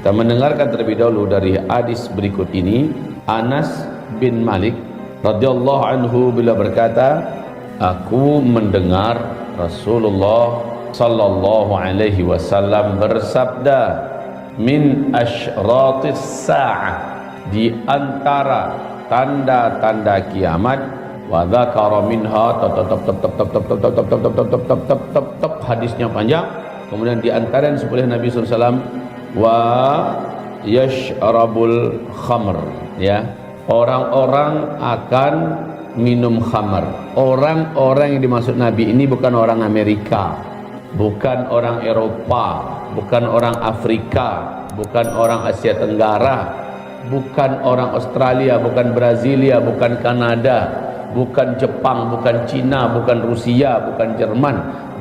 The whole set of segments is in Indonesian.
Kita mendengarkan terlebih dahulu dari hadis berikut ini. Anas bin Malik radhiyallahu anhu bila berkata, aku mendengar Rasulullah sallallahu alaihi wasallam bersabda, min asyratis sa'ah, di antara tanda-tanda kiamat, wa dzakara minha hadisnya panjang, kemudian di antara yang disebutkan Nabi SAW, wa yashrabul khamr, ya, orang-orang akan minum khamar. Orang-orang yang dimaksud Nabi ini bukan orang Amerika, bukan orang Eropa, bukan orang Afrika, bukan orang Asia Tenggara, bukan orang Australia, bukan Brasilia, bukan Kanada, bukan Jepang, bukan Cina, bukan Rusia, bukan Jerman.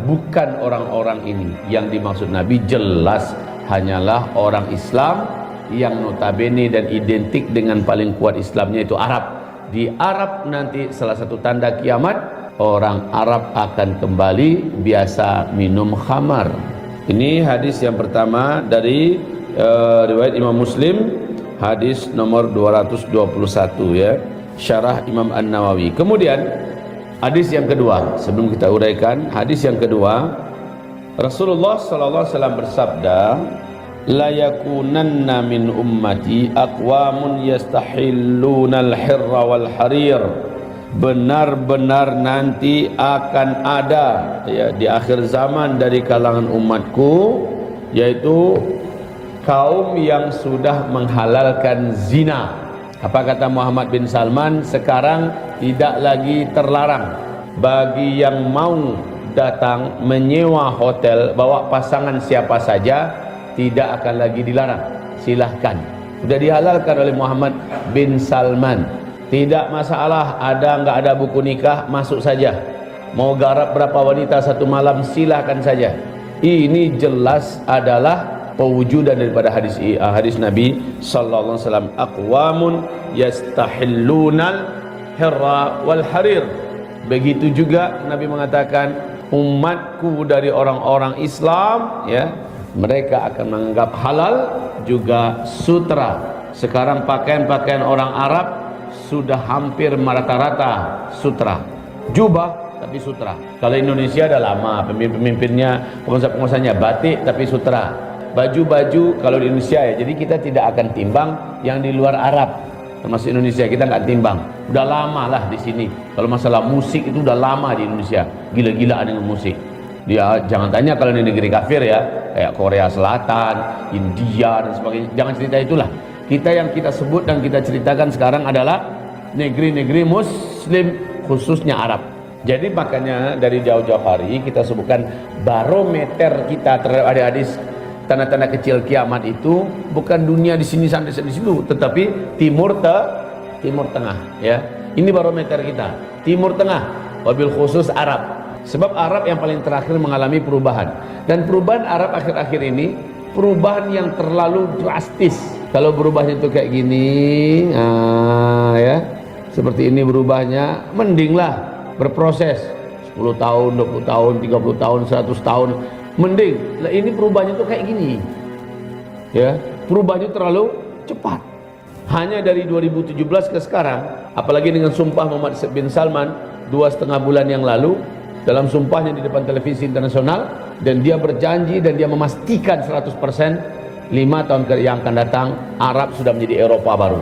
Bukan orang-orang ini. Yang dimaksud Nabi jelas hanyalah orang Islam yang notabene dan identik dengan paling kuat Islamnya itu Arab. Di Arab nanti salah satu tanda kiamat, orang Arab akan kembali biasa minum khamar. Ini hadis yang pertama dari riwayat Imam Muslim, hadis nomor 221, ya, syarah Imam An-Nawawi. Kemudian hadis yang kedua, sebelum kita uraikan hadis yang kedua, Rasulullah sallallahu alaihi wasallam bersabda, la yakunanna min ummati aqwamun yastahilluna al-hirra wal harir. Benar-benar nanti akan ada, ya, di akhir zaman dari kalangan umatku, yaitu kaum yang sudah menghalalkan zina. Apa kata Muhammad bin Salman? Sekarang tidak lagi terlarang bagi yang mau datang menyewa hotel bawa pasangan siapa saja, tidak akan lagi dilarang. Silahkan, sudah dihalalkan oleh Muhammad bin Salman. Tidak masalah, ada nggak ada buku nikah, masuk saja. Mau garap berapa wanita satu malam, silahkan saja. Ini jelas adalah pewujudan daripada hadis Nabi sallallahu alaihi wasallam, aqwamun yastahillunal hirra wal harir. Begitu juga Nabi mengatakan, umatku dari orang-orang Islam, ya, mereka akan menganggap halal juga sutra. Sekarang pakaian-pakaian orang Arab sudah hampir rata-rata sutra, jubah tapi sutra. Kalau Indonesia dah lama pemimpin-pemimpinnya, pengusaha-pengusahanya batik tapi sutra. Baju-baju kalau di Indonesia, ya, jadi kita tidak akan timbang yang di luar Arab, termasuk Indonesia kita nggak timbang. Udah lama lah di sini. Kalau masalah musik itu udah lama di Indonesia, gila-gilaan dengan musik. Dia jangan tanya kalau di negeri kafir, ya, kayak Korea Selatan, India dan sebagainya. Jangan cerita itulah. Kita yang kita sebut dan kita ceritakan sekarang adalah negeri-negeri Muslim, khususnya Arab. Jadi makanya dari jauh-jauh hari kita sebutkan barometer kita terhadap hadis tanda-tanda kecil kiamat itu bukan dunia di sini sampai di situ, tetapi timur tengah, ya. Ini barometer kita, timur tengah, wabil khusus Arab. Sebab Arab yang paling terakhir mengalami perubahan, dan perubahan Arab akhir-akhir ini perubahan yang terlalu drastis. Kalau berubahnya itu kayak gini, ya, seperti ini berubahnya, mendinglah berproses 10 tahun, 20 tahun, 30 tahun, 100 tahun, mending. Nah, ini perubahannya tuh kayak gini, ya, perubahannya terlalu cepat. Hanya dari 2017 ke sekarang, apalagi dengan sumpah Muhammad bin Salman 2,5 bulan yang lalu, dalam sumpahnya di depan televisi internasional, dan dia berjanji dan dia memastikan 100% 5 tahun yang akan datang Arab sudah menjadi Eropa baru.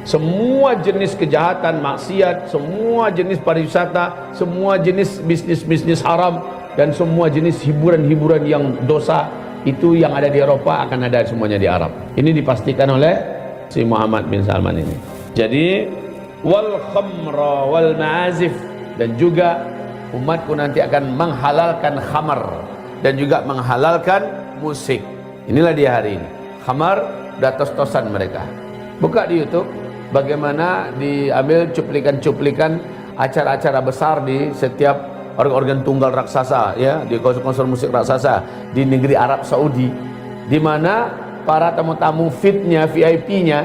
Semua jenis kejahatan, maksiat, semua jenis pariwisata, semua jenis bisnis-bisnis haram, dan semua jenis hiburan-hiburan yang dosa itu yang ada di Eropa akan ada semuanya di Arab. Ini dipastikan oleh si Muhammad bin Salman ini. Jadi wal khamra wal ma'azif, dan juga umatku nanti akan menghalalkan khamar dan juga menghalalkan musik. Inilah dia hari ini. Khamar udah tos-tosan mereka. Buka di YouTube bagaimana diambil cuplikan-cuplikan acara-acara besar di setiap organ tunggal raksasa, ya, di konser musik raksasa di negeri Arab Saudi, di mana para tamu-tamu VIP-nya, VIP-nya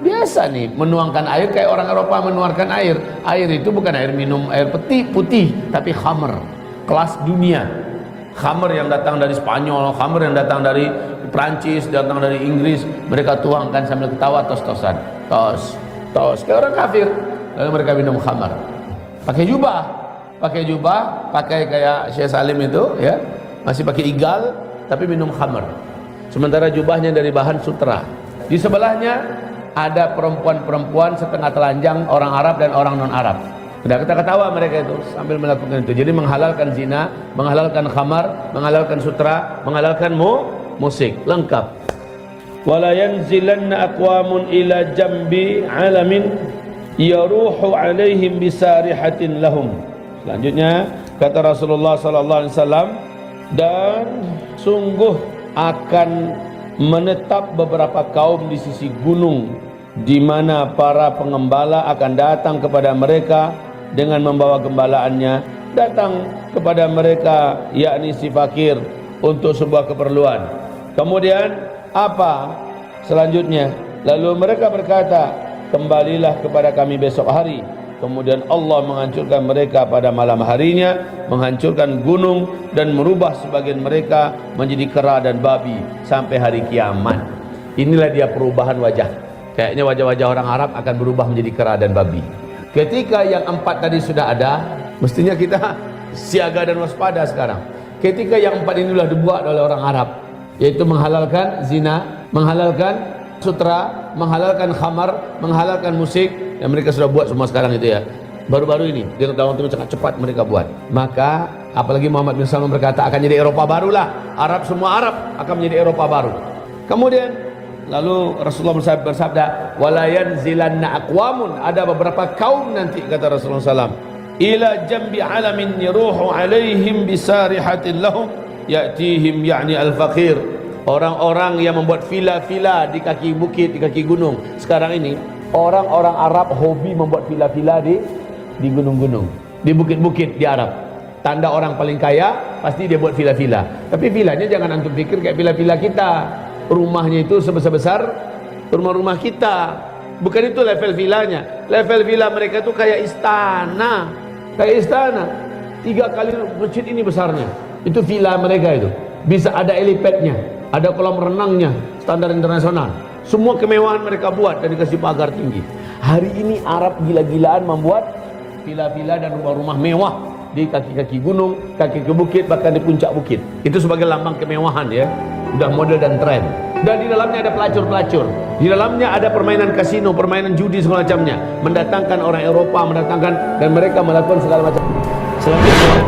biasa nih menuangkan air kayak orang Eropa menuangkan air. Air itu bukan air minum, air putih, tapi khamr kelas dunia. Khamr yang datang dari Spanyol, khamr yang datang dari Perancis, datang dari Inggris, mereka tuangkan sambil ketawa, tos-tosan, tos, kayak orang kafir. Lalu mereka minum khamar, pakai jubah, pakai kayak Syekh Salim itu, ya, masih pakai igal, tapi minum khamar. Sementara jubahnya dari bahan sutra. Di sebelahnya ada perempuan-perempuan setengah telanjang, orang Arab dan orang non-Arab. Sudah kita ketawa mereka itu sambil melakukan itu. Jadi menghalalkan zina, menghalalkan khamar, menghalalkan sutra, menghalalkan musik, lengkap. Wala yanzilanna aqwamun ila jambi alamin yaruhu alaihim bisarihatin lahum. Selanjutnya kata Rasulullah sallallahu alaihi wasallam, dan sungguh akan menetap beberapa kaum di sisi gunung, di mana para pengembala akan datang kepada mereka dengan membawa gembalaannya, datang kepada mereka yakni si fakir untuk sebuah keperluan. Kemudian apa selanjutnya? Lalu mereka berkata, kembalilah kepada kami besok hari. Kemudian Allah menghancurkan mereka pada malam harinya, menghancurkan gunung dan merubah sebagian mereka menjadi kera dan babi sampai hari kiamat. Inilah dia perubahan wajah. Kayaknya wajah-wajah orang Arab akan berubah menjadi kera dan babi. Ketika yang 4 tadi sudah ada, mestinya kita siaga dan waspada sekarang. Ketika yang 4 ini sudah dibuat oleh orang Arab, yaitu menghalalkan zina, menghalalkan sutra, menghalalkan khamar, menghalalkan musik, yang mereka sudah buat semua sekarang itu ya. Baru-baru ini, dia dalam waktu sangat cepat mereka buat. Maka apalagi Muhammad bin Salman berkata akan jadi Eropa barulah. Arab, semua Arab akan menjadi Eropa baru. Kemudian lalu Rasulullah bersabda, wala yanzilanna aqwamun, ada beberapa kaum nanti kata Rasulullah SAW, ila jambi alamin yaruhu alaihim bisarihatin lahum ya'tihim ya'ni al-faqir. Orang-orang yang membuat villa-villa di kaki bukit, di kaki gunung. Sekarang ini orang-orang Arab hobi membuat villa-villa di gunung-gunung, di bukit-bukit di Arab. Tanda orang paling kaya pasti dia buat villa-villa. Tapi villanya jangan antum pikir kayak villa-villa kita. Rumahnya itu sebesar-besar rumah-rumah kita. Bukan itu level villanya. Level villa mereka itu kayak istana. Kayak istana. 3 kali masjid ini besarnya. Itu villa mereka itu. Bisa ada helipadnya, ada kolam renangnya, standar internasional. Semua kemewahan mereka buat dan dikasih pagar tinggi. Hari ini Arab gila-gilaan membuat villa-villa dan rumah-rumah mewah di kaki-kaki gunung, kaki ke bukit, bahkan di puncak bukit. Itu sebagai lambang kemewahan ya. Udah model dan tren. Dan di dalamnya ada pelacur-pelacur. Di dalamnya ada permainan kasino, permainan judi segala macamnya. Mendatangkan orang Eropa, mendatangkan, dan mereka melakukan segala macam. Selanjutnya